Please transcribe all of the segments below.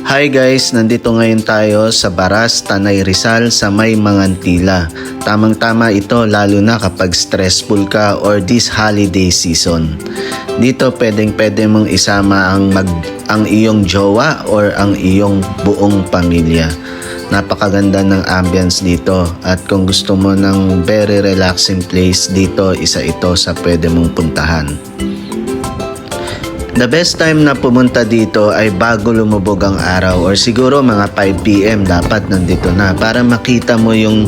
Hi guys, nandito ngayon tayo sa Baras, Tanay Rizal sa may Mangantila. Tamang-tama ito lalo na kapag stressful ka or this holiday season. Dito pwede mong isama ang iyong jowa or ang iyong buong pamilya. Napakaganda ng ambience dito at kung gusto mo ng very relaxing place dito, isa ito sa pwede mong puntahan. The best time na pumunta dito ay bago lumubog ang araw or siguro mga 5 PM dapat nandito na para makita mo yung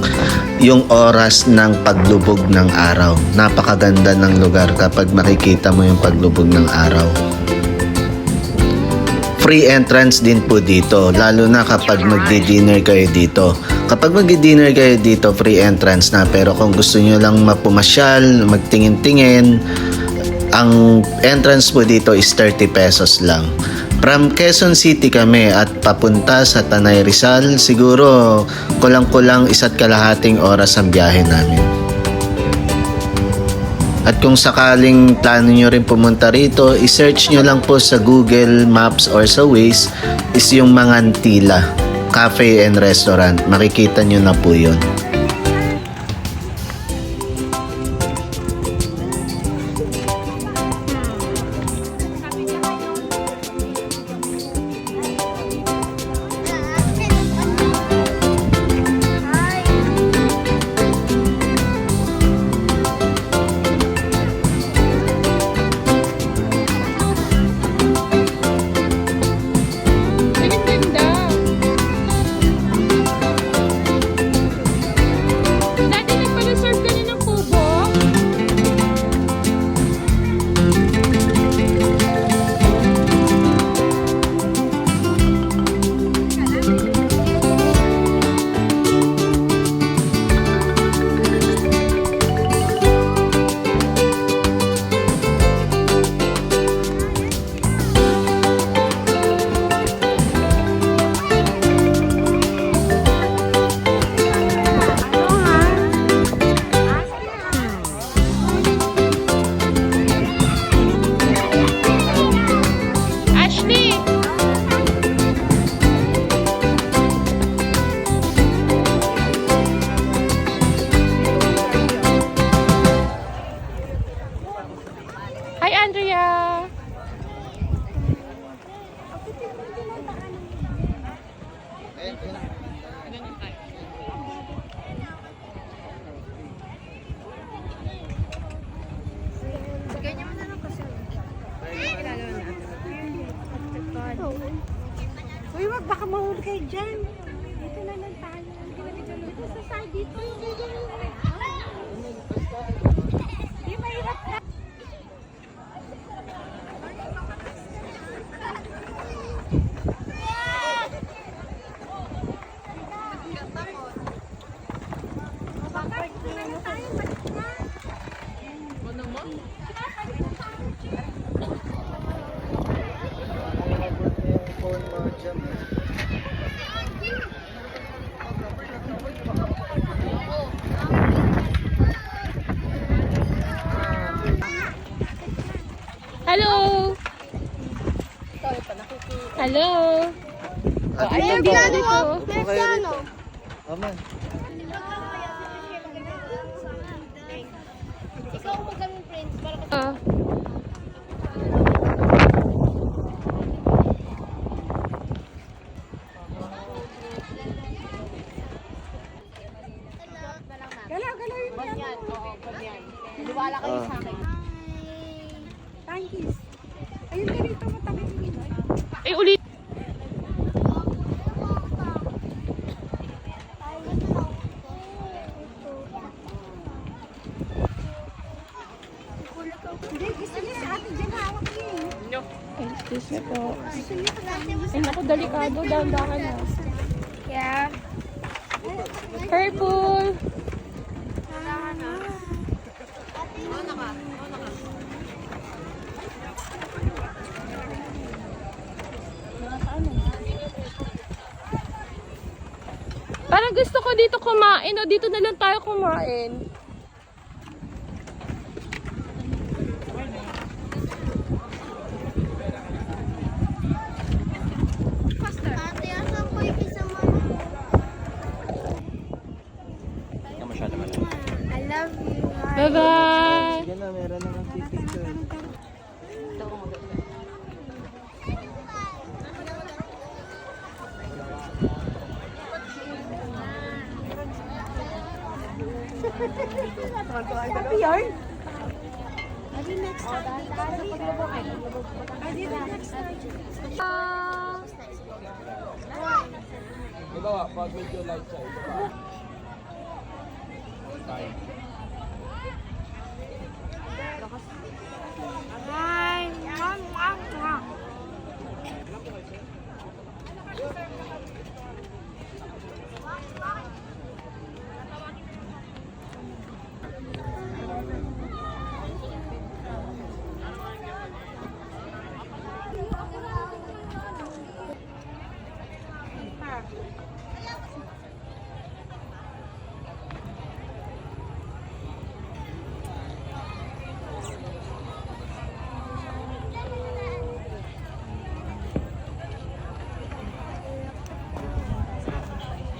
oras ng paglubog ng araw. Napakaganda ng lugar kapag makikita mo yung paglubog ng araw. Free entrance din po dito, lalo na kapag magdi-dinner kayo dito. Kapag magdi-dinner kayo dito, free entrance na, pero kung gusto nyo lang mapumasyal, magtingin-tingin, ang entrance po dito is 30 pesos lang. From Quezon City kami at papunta sa Tanay Rizal, siguro kulang-kulang 1.5 oras ang biyahe namin. At kung sakaling plano nyo rin pumunta rito, isearch nyo lang po sa Google Maps or sa Waze is yung Mangantila Cafe and Restaurant. Makikita nyo na po yun. Hi, Andrea! Ganyan mo na lang kasi. Uy, wag baka mahuli kayo dyan. Dito na lang tayo. Dito sa side dito. Di mahirap na. Hello! Hello! Oh, ay, nandito dito. Ikaw mo kami friends para kasi Ah. galaw yun yan. Oo, ganyan. Niwala kayo sa akin. Thank you. Ayun ka rito matabi mo. Ay, ulit. Hindi, gusto niya sa atin dyan hawak niya eh. Ay, excuse me po. Gusto niya sa atin. Ay, naku, delikado. Dahan-dahan na. Yeah. Purple! Parang gusto ko dito kumain o dito na lang tayo kumain. Faster. Bye-bye! Sige na, meron naman pipicture. Happy yarn? Adi next time. Adi next time. Diba, pag medyo light siya, diba? Hi.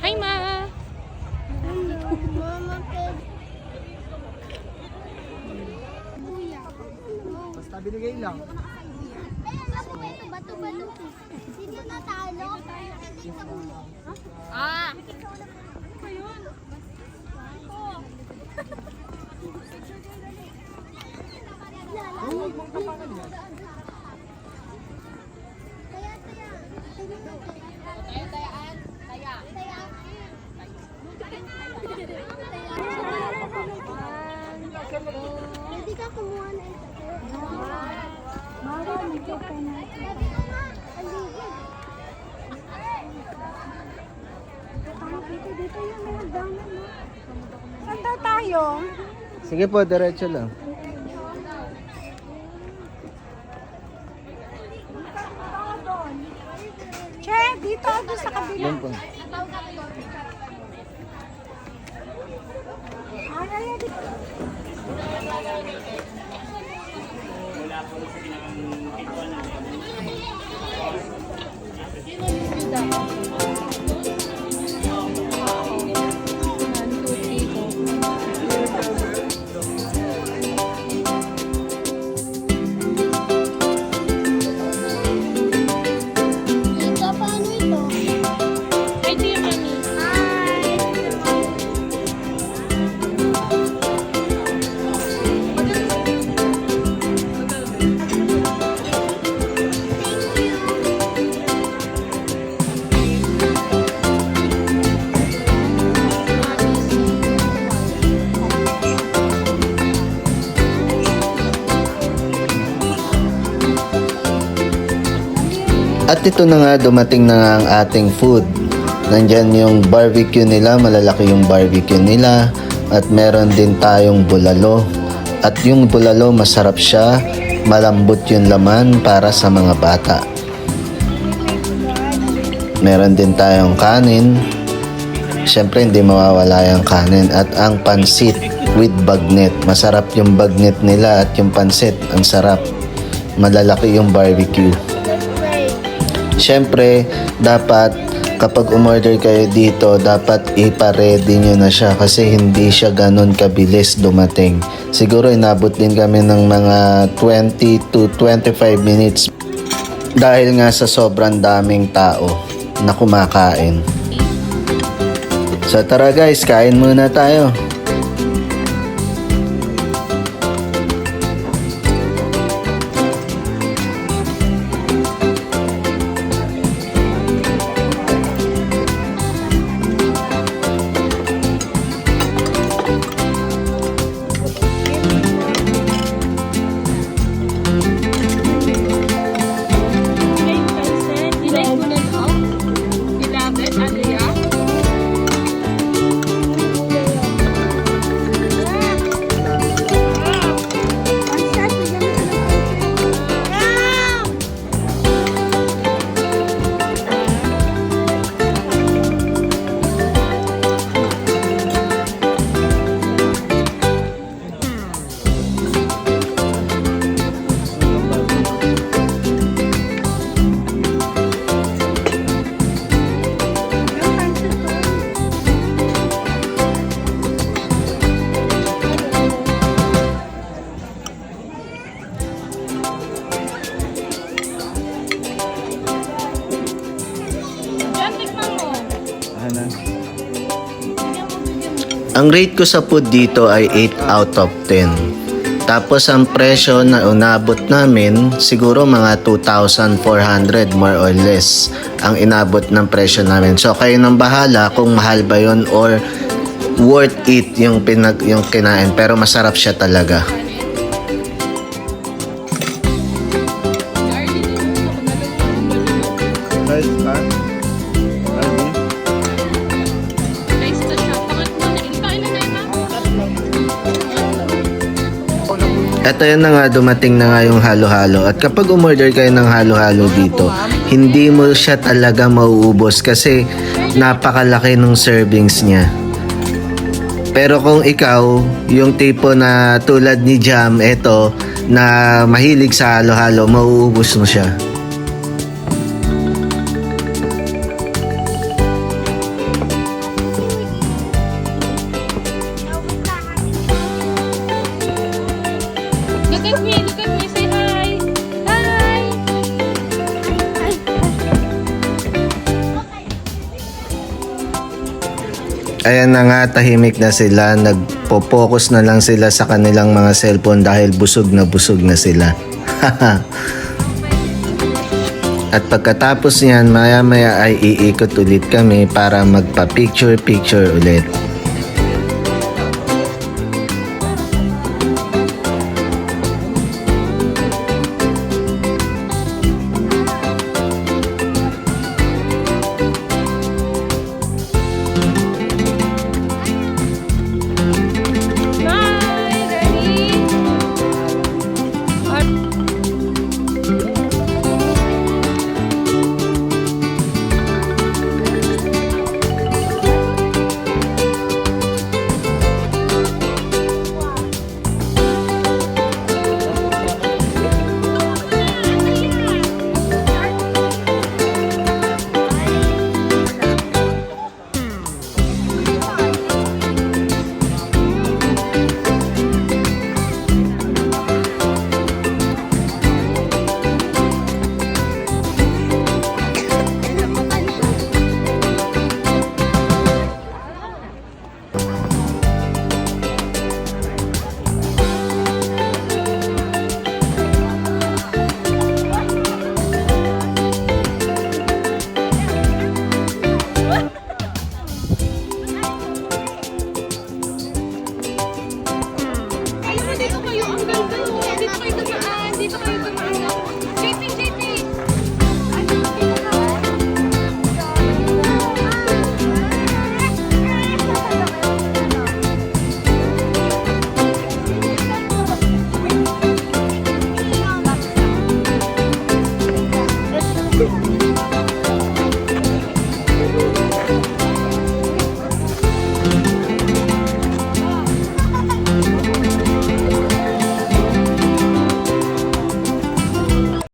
Hi, Ma! Basta binigay lang. Bato-bato. Sino natalo? Ah! Hindi ka kumuha na ito. Bawal, nag-open na. Sabi ko nga, aligid. Dito yung mga dami mo. Saan daw tayo? Sige po, diretso lang. Che, dito doon sa kabila. Yan po. Ay, dito. Dito, paano ito? Hi, dear Mami. At ito na nga, dumating na nga ang ating food. Nandyan yung barbecue nila, malalaki yung barbecue nila. At meron din tayong bulalo. At yung bulalo, masarap siya. Malambot yung laman para sa mga bata. Meron din tayong kanin. Siyempre, hindi mawawala yung kanin. At ang pansit with bagnet. Masarap yung bagnet nila at yung pansit. Ang sarap. Malalaki yung barbecue. Siyempre, dapat kapag umorder kayo dito, dapat ipa-ready nyo na siya kasi hindi siya ganun kabilis dumating. Siguro inabot din kami ng mga 20 to 25 minutes dahil nga sa sobrang daming tao na kumakain. So tara guys, kain muna tayo. Ang rate ko sa food dito ay 8 out of 10. Tapos ang presyo na inabot namin, siguro mga 2,400 more or less ang inabot ng presyo namin. So kayo nang bahala kung mahal ba yon or worth it yung kinain, pero masarap siya talaga. Nice to siya. Pangatlo na. Kain na na. Ito yun na nga, dumating na nga yung halo-halo. At kapag umorder kayo ng halo-halo dito, hindi mo siya talaga mauubos kasi napakalaki ng servings niya. Pero kung ikaw, yung tipo na tulad ni Jam, eto, na mahilig sa halo-halo, mauubos mo siya. Look at me. Look at me. Say hi. Hi. Ayan na nga, tahimik na sila. Nagpo-focus na lang sila sa kanilang mga cellphone dahil busog na sila. At pagkatapos niyan, maya-maya ay iikot ulit kami para magpa-picture-picture ulit. Bye. Ready? Ayun, dito kayo. Ang ganda. Dito kayo dumaan. Dito kayo dumaan.